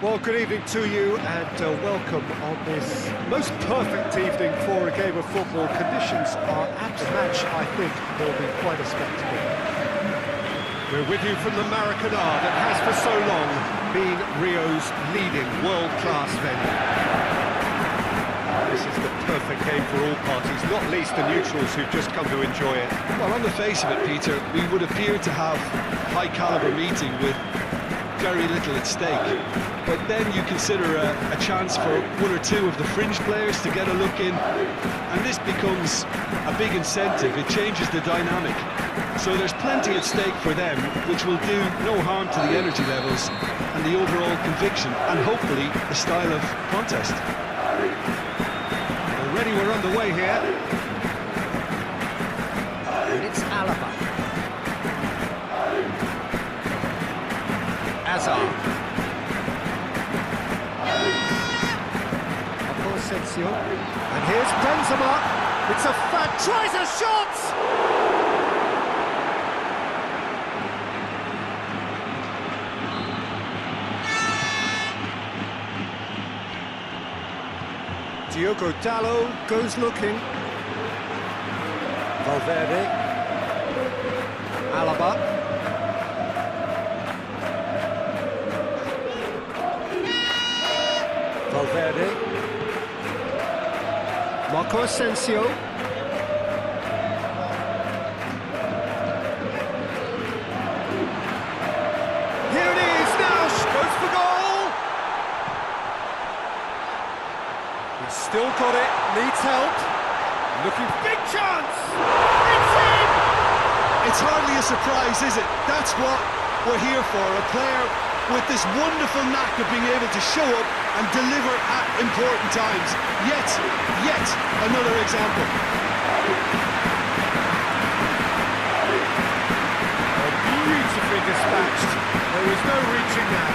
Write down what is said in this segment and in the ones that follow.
Well, good evening to you and welcome on this most perfect evening for a game of football. Conditions are apt. The match, I think, will be quite a spectacle. We're with you from the Maracanã that has for so long been Rio's leading world-class venue. This is the perfect game for all parties, not least the neutrals who've just come to enjoy it. Well, on the face of it, Peter, we would appear to have a high-caliber meeting with very little at stake. But then you consider a chance for one or two of the fringe players to get a look in, and this becomes a big incentive. It changes the dynamic. So there's plenty at stake for them, which will do no harm to the energy levels and the overall conviction, and hopefully the style of contest. Already we're underway here. And it's Alaba. Hazard. And here's Benzema. It's a tries a shot! Diogo Dalot goes looking. Valverde. Alaba. Valverde. Marco Asensio. Here it is now, goes for goal. He's still got it, needs help. Looking for big chance. It's in! It's hardly a surprise, is it? That's what we're here for, a player with this wonderful knack of being able to show up and deliver at important times. Yet another example. Beautifully dispatched. There was no reaching that.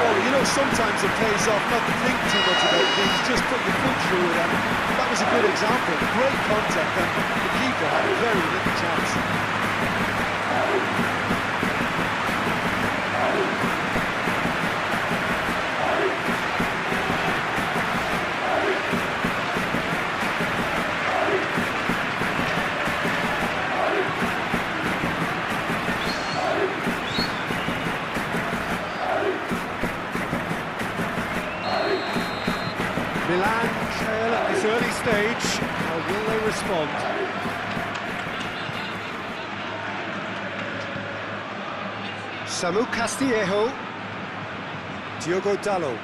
Well, you know, sometimes it pays off not to think too much about things, just put your foot through it, and that was a good example. Great contact, and the keeper had very little chance. Milan trail at this early stage. How will they respond? Samu Castillejo. Diogo Dalot.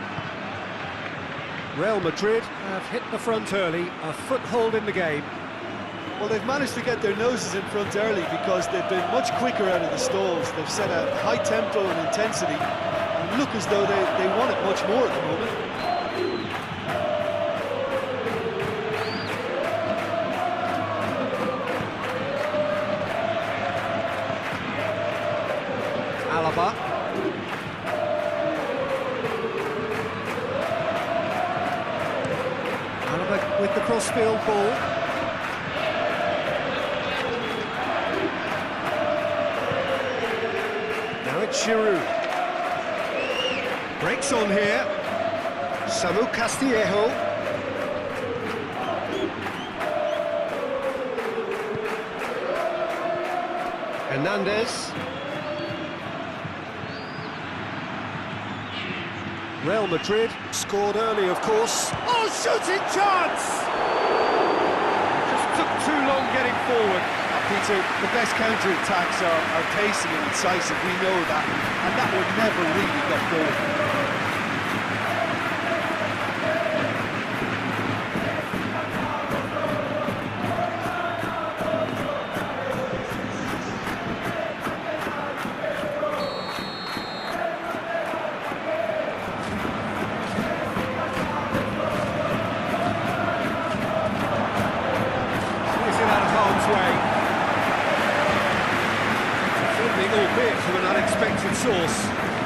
Real Madrid have hit the front early, a foothold in the game. Well, they've managed to get their noses in front early because they've been much quicker out of the stalls. They've set a high tempo and intensity and look as though they want it much more at the moment. Alaba. Alaba with the cross-field ball. Now it's Giroud. Breaks on here. Samu Castillejo. Hernandez. Real Madrid scored early, of course. Oh, shooting chance! Just took too long getting forward. Peter, the best counter-attacks are pacey and incisive, we know that, and that would never really get going. Albeit from an unexpected source.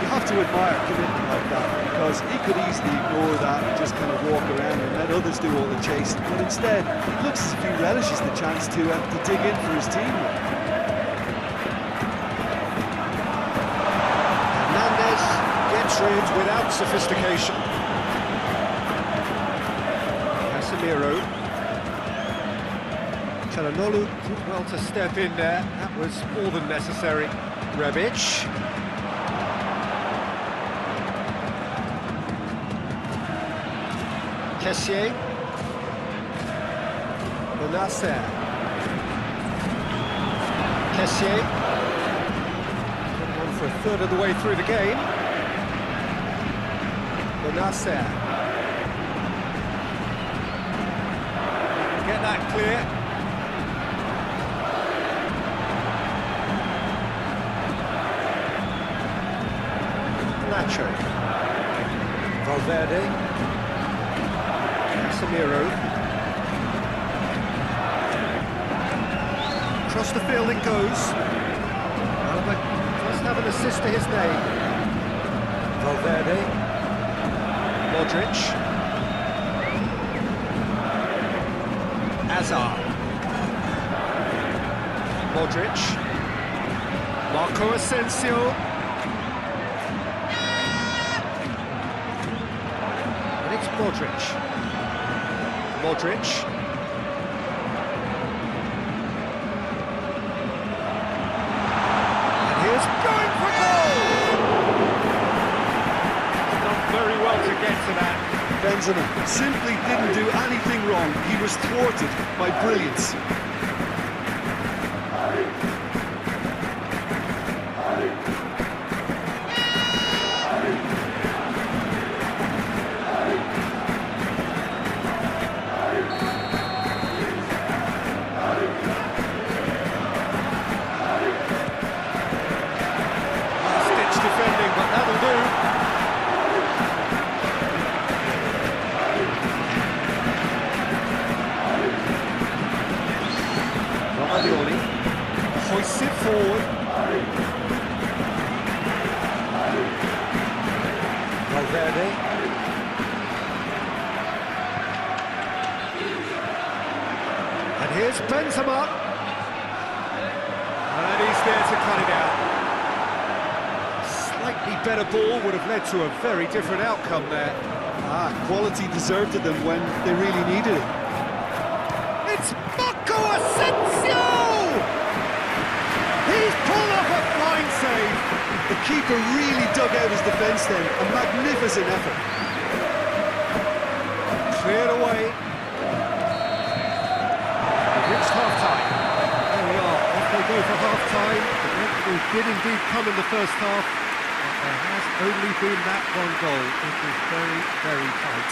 You have to admire commitment like that, because he could easily ignore that and just kind of walk around and let others do all the chasing, but instead it looks as if he relishes the chance to dig in for his team. Hernandez gets rid. forward without sophistication. Casemiro. Çalhanoğlu did well to step in there. That was more than necessary. Rebic. Kessié. Benacer. Kessié. On for a third of the way through the game. Benacer. Get that clear. Nacho. Valverde. Casemiro. Across the field it goes. But does have an assist to his name. Valverde. Modric. Hazard. Modric. Marco Asensio. And it's Modric. Modric. And here's going for goal! Done very well to get to that. Benzema simply didn't do anything wrong. He was thwarted by brilliance. Last-ditch defending, but that'll do. Romagnoli hoists it forward. Valverde. And here's Benzema. And he's there to cut it out. Slightly better ball would have led to a very different outcome there. Quality deserted them when they really needed it. It's Marco Asensio! He's pulled off a fine save. The keeper really dug out his defence then, a magnificent effort. Cleared away. We've reached half-time. There we are, off they go for half-time. The breakthrough did indeed come in the first half, but there has only been that one goal. It was very, very tight.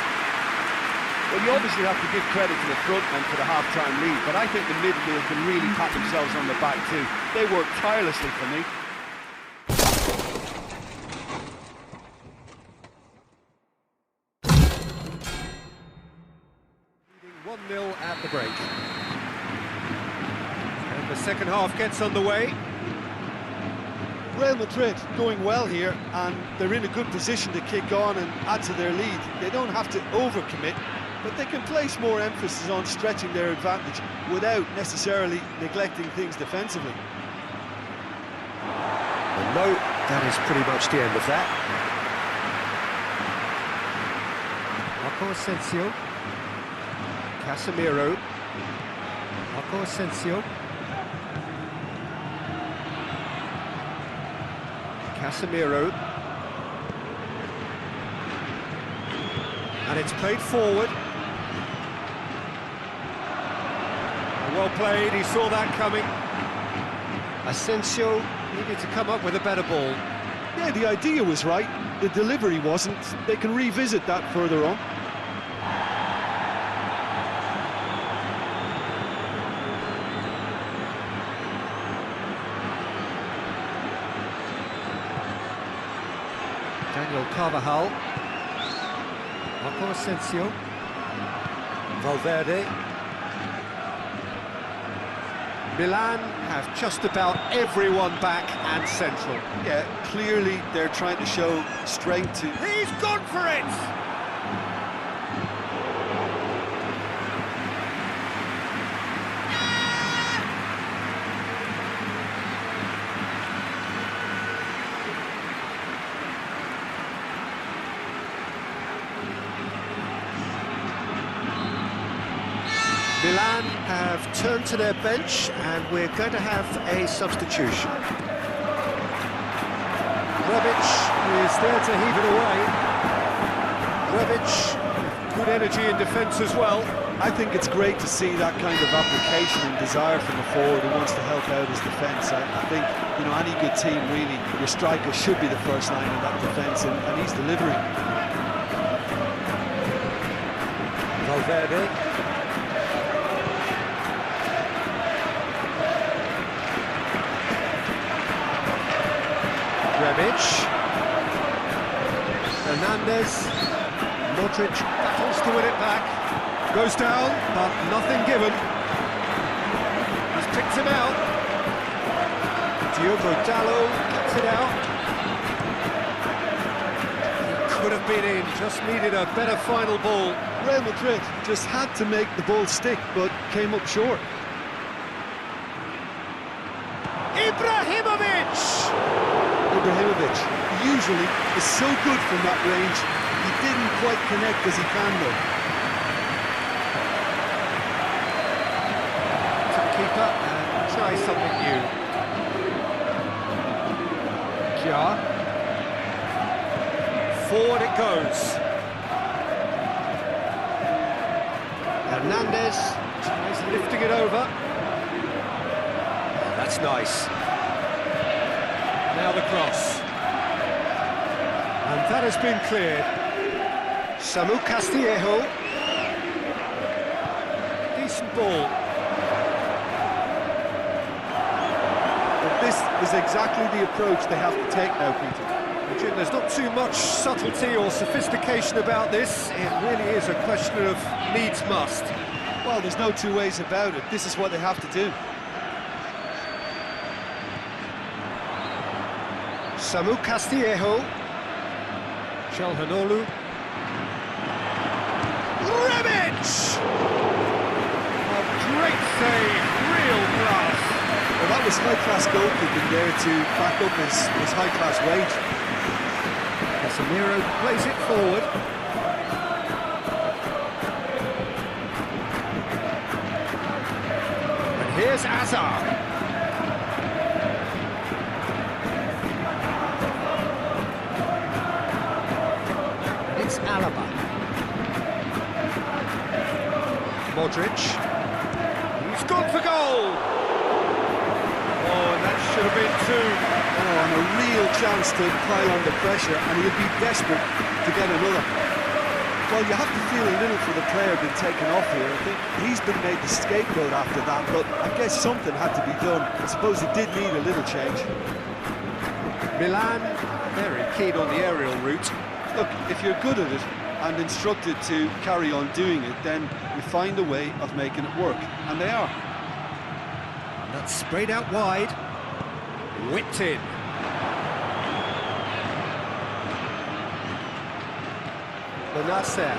Well, you obviously have to give credit to the front men for the half-time lead, but I think the midfield can really pat themselves on the back too. They worked tirelessly for me. 1-0 at the break. And the second half gets underway. Real Madrid going well here, and they're in a good position to kick on and add to their lead. They don't have to overcommit, but they can place more emphasis on stretching their advantage without necessarily neglecting things defensively. And no, that is pretty much the end of that. Marco Asensio. Casemiro. Marco Asensio. Casemiro. And it's played forward. Well played, he saw that coming. Asensio needed to come up with a better ball. Yeah, the idea was right, the delivery wasn't. They can revisit that further on. Daniel Carvajal. Marco Asensio. Valverde. Milan have just about everyone back and central. Yeah, clearly they're trying to show strength to... He's gone for it! Milan have turned to their bench and we're going to have a substitution. Rebic is there to heave it away. Rebic, good energy in defence as well. I think it's great to see that kind of application and desire from a forward who wants to help out his defence. I think, you know, any good team really, your striker should be the first line of that defence, and he's delivering. Valverde. Rebic. Hernandez. Modric battles to win it back. Goes down, but nothing given. He's picked him out. Diogo Dalot gets it out. He could have been in, just needed a better final ball. Real Madrid just had to make the ball stick, but came up short. Ibrahimovic usually is so good from that range. He didn't quite connect as he can though. Keeper and try something new. Kja. Forward it goes. Hernandez tries lifting it over. That's nice. Now the cross. And that has been cleared. Samu Castillejo. Decent ball. This is exactly the approach they have to take now, Peter. Jim, there's not too much subtlety or sophistication about this. It really is a question of needs must. Well, there's no two ways about it. This is what they have to do. Samu Castillejo. Çalhanoğlu. Rebic! A great save, real class. Well, that was high-class goalkeeping there to back up his high-class wage. Casemiro plays it forward. And here's Hazard. It's Alaba. Modric. He's gone for goal! Oh, and that should have been two. Oh, and a real chance to pile on the pressure, and he'll be desperate to get another. Well, you have to feel a little for the player being taken off here. I think he's been made the scapegoat after that, but I guess something had to be done. I suppose he did need a little change. Milan, very keen on the aerial route. Look, if you're good at it and instructed to carry on doing it, then you find a way of making it work, and they are. That's sprayed out wide. Whipped in. Benacer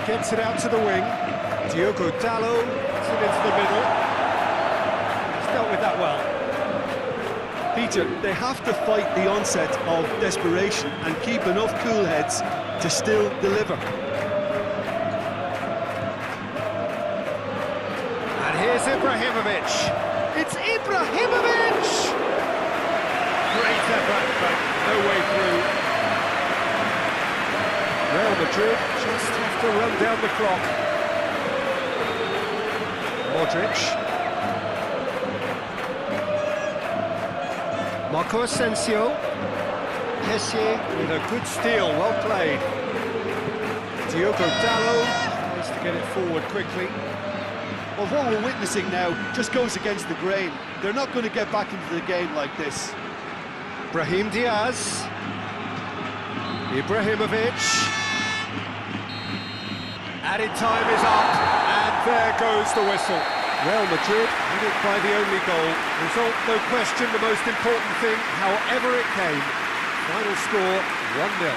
gets it out to the wing. Diogo Dalot gets it into the middle. He's dealt with that well. Peter, they have to fight the onset of desperation and keep enough cool heads to still deliver. And here's Ibrahimovic. It's Ibrahimovic! Great effort, but no way through. Real Madrid just have to run down the clock. Modric. Marco Asensio. Hessier with a good steal, well played. Diogo Dalot tries to get it forward quickly. Well, what we're witnessing now just goes against the grain. They're not going to get back into the game like this. Brahim Diaz. Ibrahimovic. Added time is up, and there goes the whistle. Real Madrid did it by the only goal. Result, no question, the most important thing, however it came. Final score, 1-0.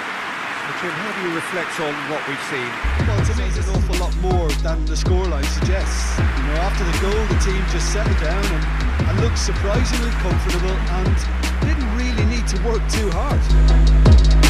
Jim, how do you reflect on what we've seen? Well, to me, it's an awful lot more than the scoreline suggests. You know, after the goal, the team just settled down and looked surprisingly comfortable and didn't really need to work too hard.